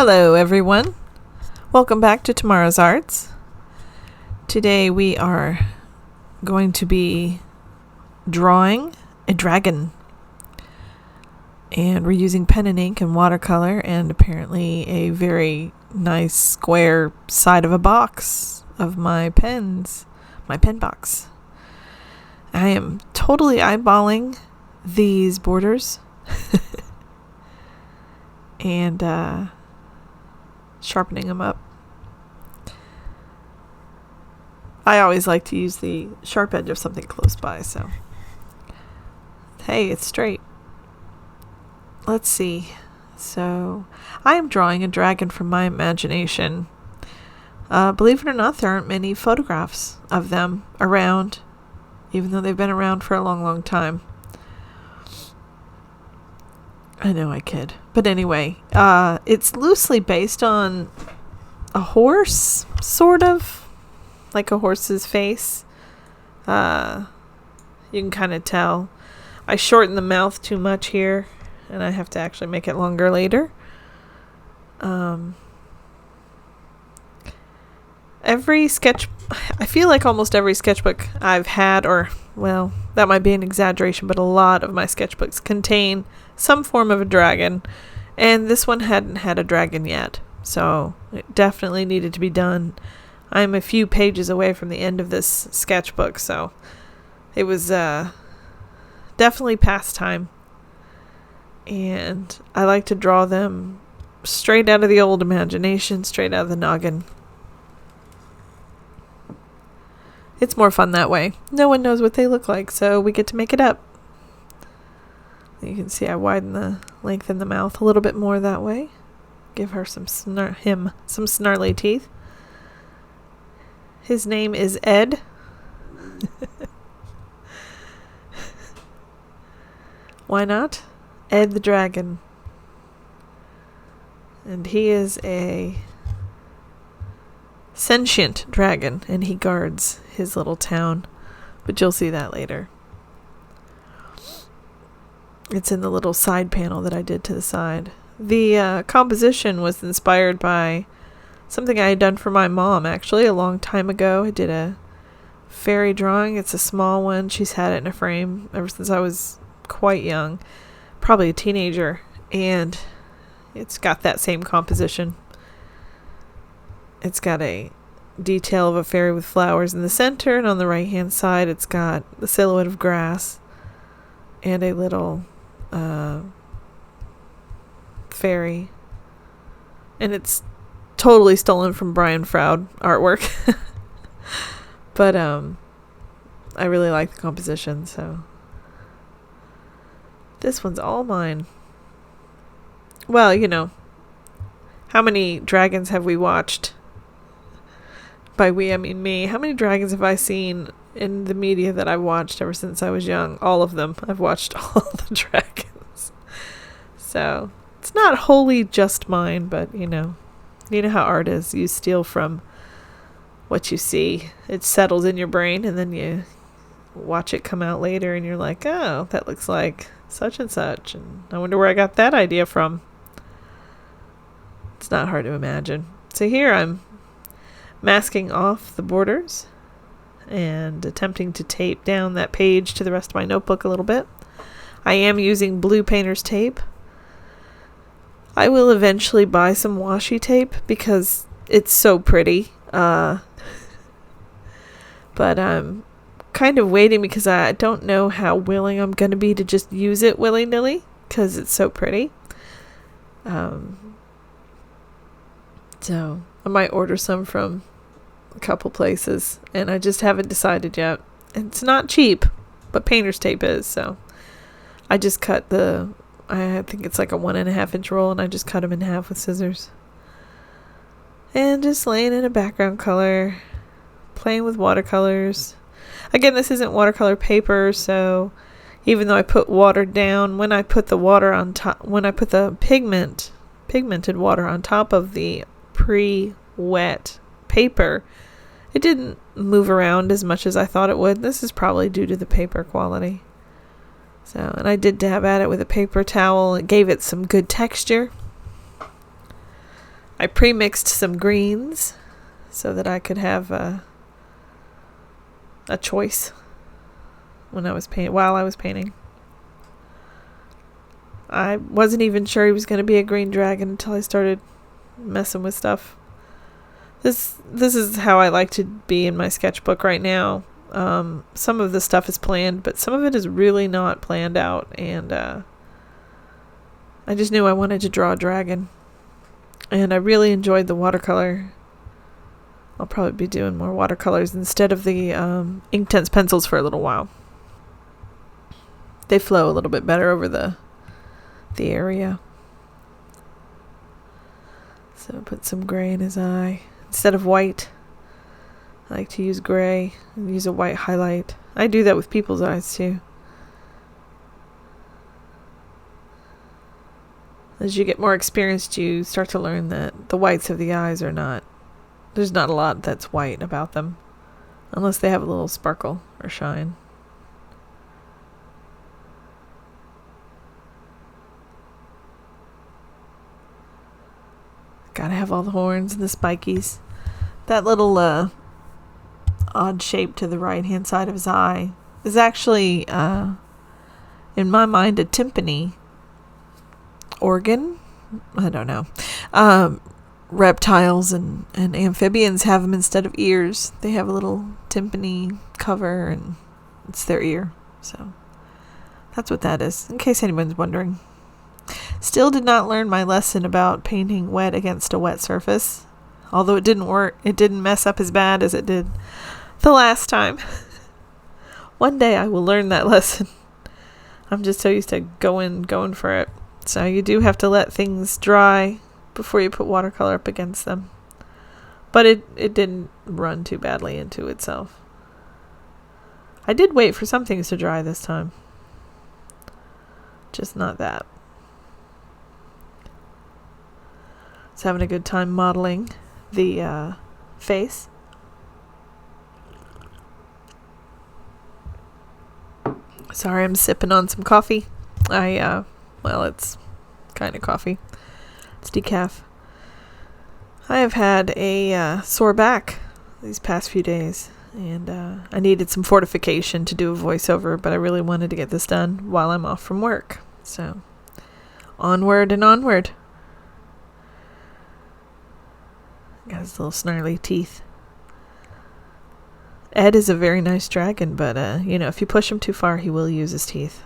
Hello everyone, welcome back to Tomorrow's Arts. Today we are going to be drawing a dragon, and we're using pen and ink and watercolor and apparently a very nice square side of a box of my pen box. I am totally eyeballing these borders and sharpening them up. I always like to use the sharp edge of something close by, so hey, it's straight. Let's see. So I am drawing a dragon from my imagination. Believe it or not, there aren't many photographs of them around, even though they've been around for a long time. I know I kid. But anyway, it's loosely based on a horse, sort of. Like a horse's face. You can kind of tell. I shortened the mouth too much here, and I have to actually make it longer later. I feel like almost every sketchbook I've had, or, well, that might be an exaggeration, but a lot of my sketchbooks contain some form of a dragon, and this one hadn't had a dragon yet, so it definitely needed to be done. I'm a few pages away from the end of this sketchbook, so it was definitely past time, and I like to draw them straight out of the old imagination, straight out of the noggin. It's more fun that way. No one knows what they look like, so we get to make it up. You can see I widen the length in the mouth a little bit more that way. Give her some snarly teeth. His name is Ed. Why not? Ed the dragon. And he is a sentient dragon, and he guards his little town, but you'll see that later. It's in the little side panel that I did to the side. The composition was inspired by something I had done for my mom, actually, a long time ago. I did a fairy drawing. It's a small one. She's had it in a frame ever since I was quite young, probably a teenager, and it's got that same composition. It's got a detail of a fairy with flowers in the center, and on the right hand side it's got the silhouette of grass and a little fairy, and it's totally stolen from Brian Froud artwork. But I really like the composition, so this one's all mine. Well, you know, how many dragons have we watched? By we, I mean me. How many dragons have I seen in the media that I've watched ever since I was young? All of them. I've watched all the dragons. So it's not wholly just mine, but you know how art is. You steal from what you see. It settles in your brain, and then you watch it come out later, and you're like, oh, that looks like such and such, and I wonder where I got that idea from. It's not hard to imagine. So here I'm masking off the borders and attempting to tape down that page to the rest of my notebook a little bit. I am using blue painter's tape. I will eventually buy some washi tape because it's so pretty. But I'm kind of waiting because I don't know how willing I'm going to be to just use it willy-nilly because it's so pretty. So I might order some from a couple places, and I just haven't decided yet. It's not cheap, but painter's tape is, so I just cut I think it's like a 1.5 inch roll, and I just cut them in half with scissors. And just laying in a background color, playing with watercolors. Again, this isn't watercolor paper, so even though I put water down, when I put the water on top, when I put the pigmented water on top of the pre-wet paper, it didn't move around as much as I thought it would. This is probably due to the paper quality. So, and I did dab at it with a paper towel. It gave it some good texture. I pre-mixed some greens so that I could have a choice while I was painting. I wasn't even sure he was going to be a green dragon until I started messing with stuff. This is how I like to be in my sketchbook right now. Some of the stuff is planned, but some of it is really not planned out, and I just knew I wanted to draw a dragon, and I really enjoyed the watercolor. I'll probably be doing more watercolors instead of the Inktense pencils for a little while. They flow a little bit better over the area. So put some gray in his eye. Instead of white, I like to use gray and use a white highlight. I do that with people's eyes too. As you get more experienced, you start to learn that the whites of the eyes there's not a lot that's white about them, unless they have a little sparkle or shine. Gotta have all the horns and the spikies. That little odd shape to the right hand side of his eye is actually, in my mind, a timpani organ. I don't know. Reptiles and amphibians have them instead of ears. They have a little timpani cover, and it's their ear. So that's what that is, in case anyone's wondering. Still did not learn my lesson about painting wet against a wet surface. Although it didn't work, it didn't mess up as bad as it did the last time. One day I will learn that lesson. I'm just so used to going for it. So you do have to let things dry before you put watercolor up against them. But it didn't run too badly into itself. I did wait for some things to dry this time. Just not that. Just having a good time modeling the face. Sorry, I'm sipping on some coffee. It's kind of coffee. It's decaf. I have had a sore back these past few days, and I needed some fortification to do a voiceover, but I really wanted to get this done while I'm off from work. So, onward and onward. Got his little snarly teeth. Ed is a very nice dragon, but if you push him too far, he will use his teeth.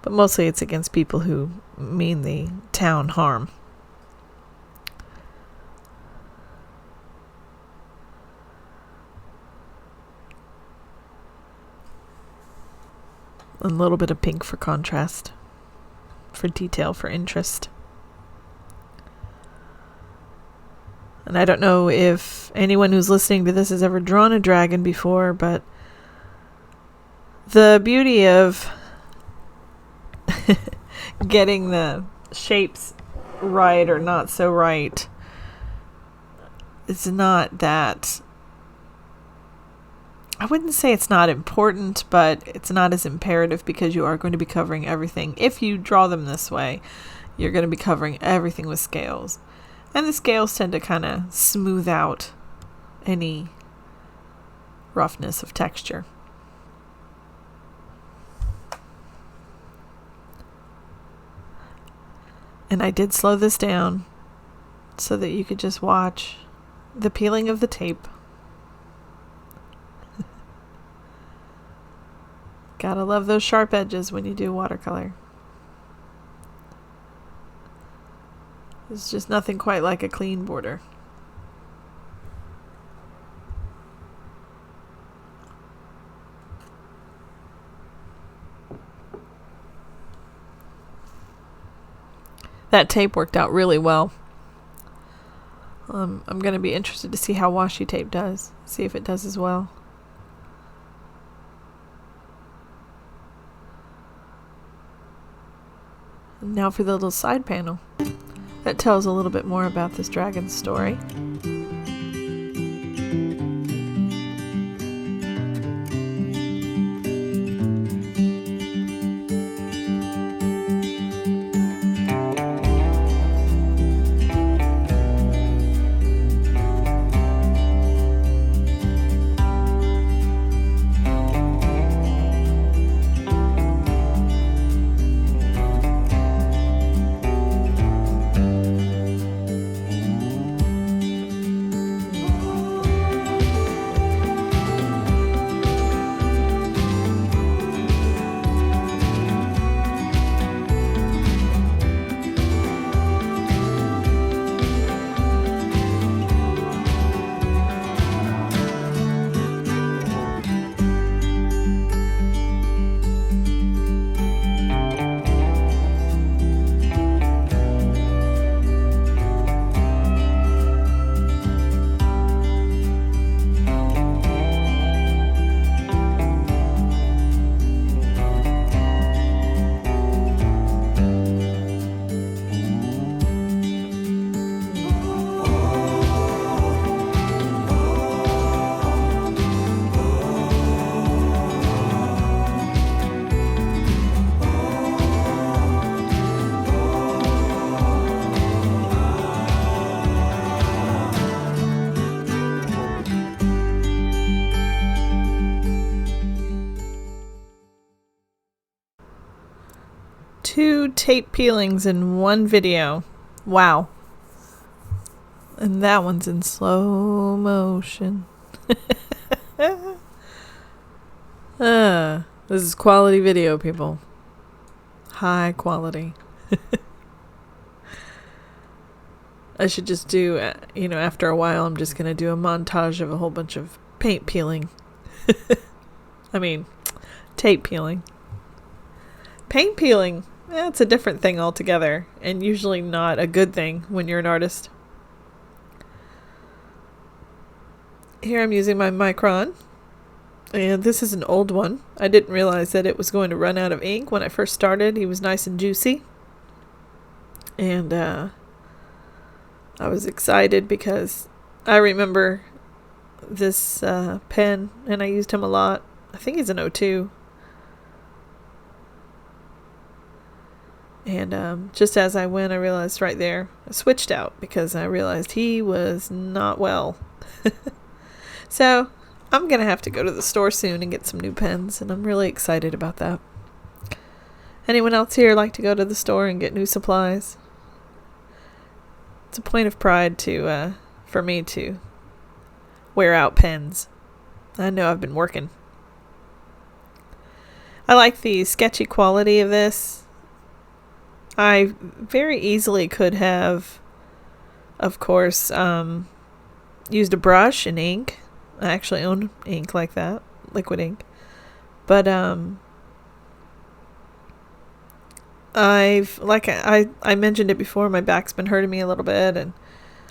But mostly it's against people who mean the town harm. A little bit of pink for contrast, for detail, for interest. And I don't know if anyone who's listening to this has ever drawn a dragon before, but the beauty of getting the shapes right or not so right is not that... I wouldn't say it's not important, but it's not as imperative because you are going to be covering everything. If you draw them this way, you're going to be covering everything with scales. And the scales tend to kind of smooth out any roughness of texture. And I did slow this down so that you could just watch the peeling of the tape. Gotta love those sharp edges when you do watercolor. There's just nothing quite like a clean border. That tape worked out really well. I'm going to be interested to see how washi tape does. See if it does as well. And now for the little side panel. That tells a little bit more about this dragon's story. 2 tape peelings in one video. Wow. And that one's in slow motion. This is quality video, people. High quality. I should just do, after a while, I'm just going to do a montage of a whole bunch of paint peeling. I mean, tape peeling. Paint peeling, it's a different thing altogether, and usually not a good thing when you're an artist. Here I'm using my Micron, and this is an old one. I didn't realize that it was going to run out of ink when I first started. He was nice and juicy, and I was excited because I remember this pen, and I used him a lot. I think he's an 02. And just as I went, I realized right there, I switched out because I realized he was not well. So I'm going to have to go to the store soon and get some new pens, and I'm really excited about that. Anyone else here like to go to the store and get new supplies? It's a point of pride for me to wear out pens. I know I've been working. I like the sketchy quality of this. I very easily could have, of course, used a brush and ink. I actually own ink like that, liquid ink. But I mentioned it before, my back's been hurting me a little bit, and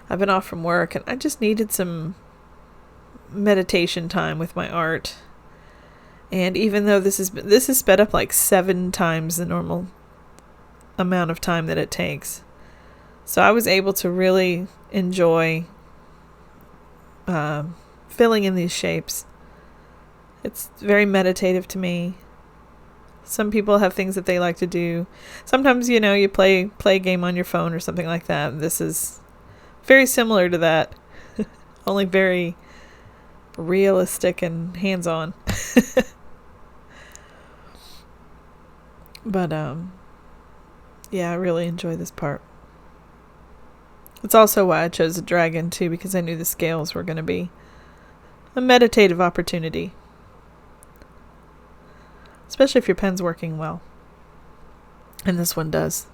I've been off from work, and I just needed some meditation time with my art. And even though this is sped up like 7 times the normal amount of time that it takes, so I was able to really enjoy filling in these shapes. It's very meditative to me. Some people have things that they like to do. Sometimes, you play a game on your phone or something like that. This is very similar to that, only very realistic and hands-on. But yeah, I really enjoy this part. It's also why I chose a dragon too, because I knew the scales were going to be a meditative opportunity, especially if your pen's working well, and this one does.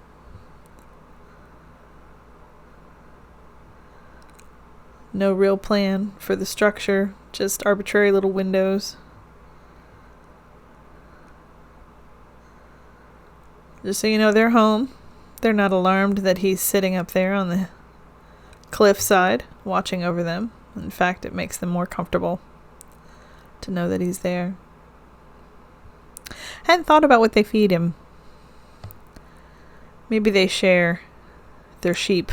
No real plan for the structure, just arbitrary little windows. Just so you know, they're home. They're not alarmed that he's sitting up there on the cliffside watching over them. In fact, it makes them more comfortable to know that he's there. I hadn't thought about what they feed him. Maybe they share their sheep,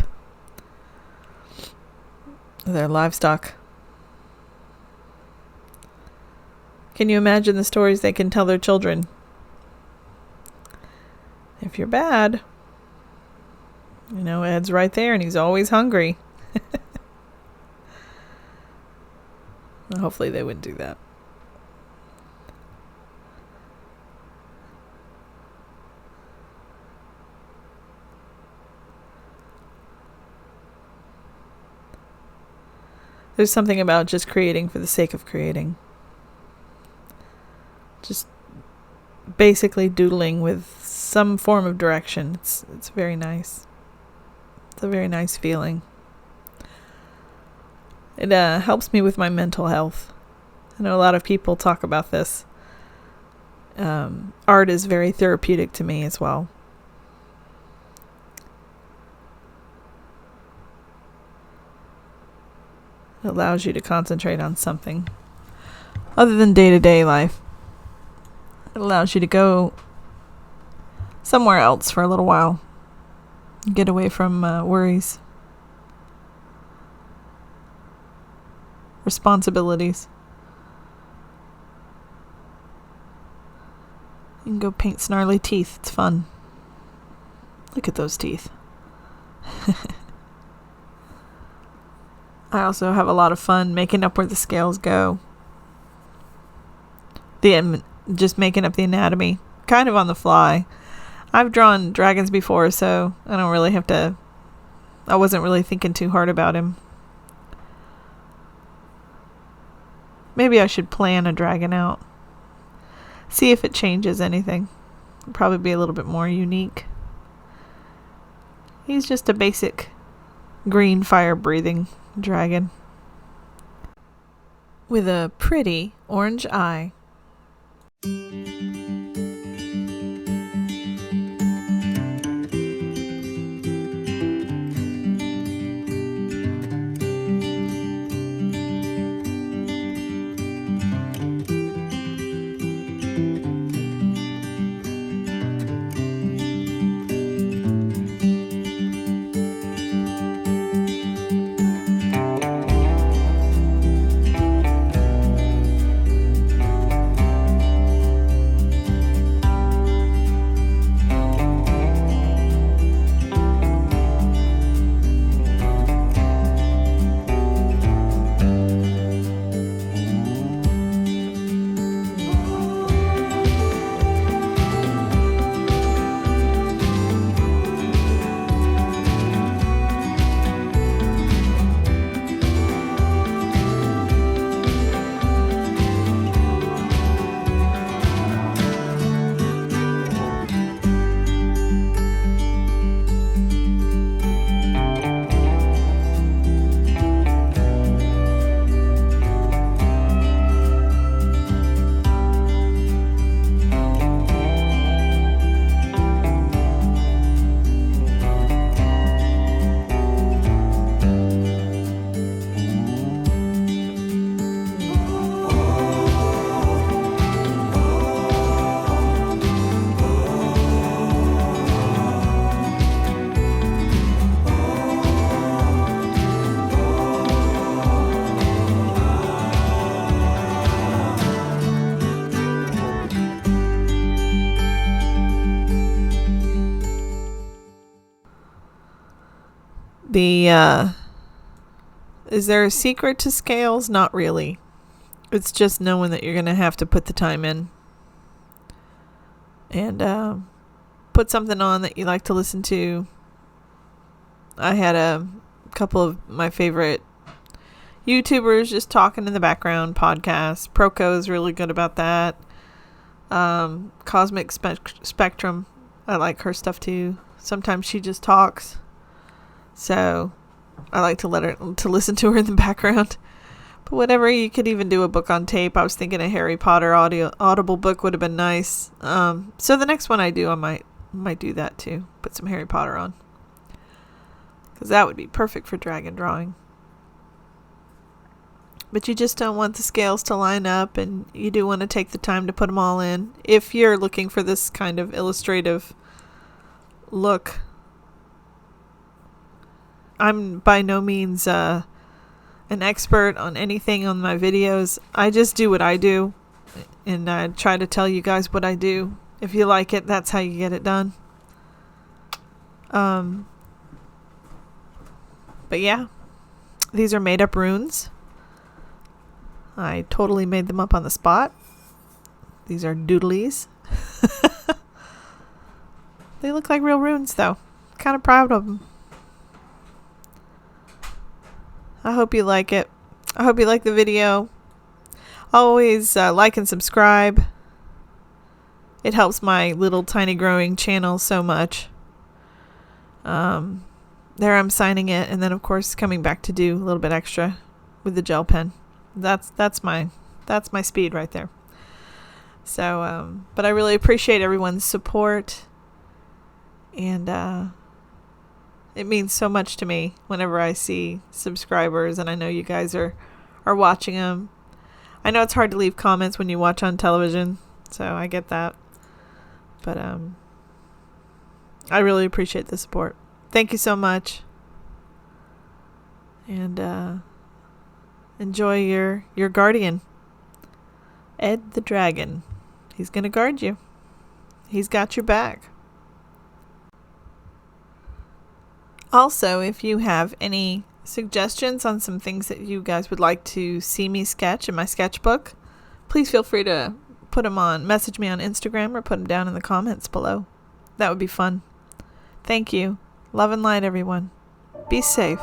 their livestock. Can you imagine the stories they can tell their children? If you're bad, Ed's right there and he's always hungry. Well, hopefully they wouldn't do that. There's something about just creating for the sake of creating. Just basically doodling with some form of direction. It's very nice. It's a very nice feeling. It helps me with my mental health. I know a lot of people talk about this. Art is very therapeutic to me as well. It allows you to concentrate on something other than day-to-day life. It allows you to go somewhere else for a little while. Get away from worries, responsibilities. You can go paint snarly teeth. It's fun. Look at those teeth. I also have a lot of fun making up where the scales go. Just making up the anatomy, kind of on the fly. I've drawn dragons before, so I don't really have to... I wasn't really thinking too hard about him. Maybe I should plan a dragon out. See if it changes anything. It'll probably be a little bit more unique. He's just a basic green fire-breathing dragon with a pretty orange eye. Is there a secret to scales? Not really. It's just knowing that you're going to have to put the time in. And put something on that you like to listen to. I had a couple of my favorite YouTubers just talking in the background, podcasts. Proco is really good about that. Cosmic Spectrum, I like her stuff too. Sometimes she just talks. So I like to listen to her in the background. But whatever, you could even do a book on tape. I was thinking a Harry Potter audible book would have been nice. So the next one I do, I might do that too. Put some Harry Potter on. Because that would be perfect for dragon drawing. But you just don't want the scales to line up, and you do want to take the time to put them all in. If you're looking for this kind of illustrative look. I'm by no means an expert on anything on my videos. I just do what I do, and I try to tell you guys what I do. If you like it, that's how you get it done. But yeah, these are made up runes. I totally made them up on the spot. These are doodlies. They look like real runes though. Kind of proud of them. I hope you like it. I hope you like the video. Always like and subscribe. It helps my little tiny growing channel so much. There I'm signing it, and then of course coming back to do a little bit extra with the gel pen. That's my speed right there. So but I really appreciate everyone's support, and it means so much to me whenever I see subscribers, and I know you guys are watching them. I know it's hard to leave comments when you watch on television, so I get that. But I really appreciate the support. Thank you so much. And enjoy your guardian, Ed the Dragon. He's going to guard you. He's got your back. Also, if you have any suggestions on some things that you guys would like to see me sketch in my sketchbook, please feel free to put them on, message me on Instagram, or put them down in the comments below. That would be fun. Thank you. Love and light, everyone. Be safe.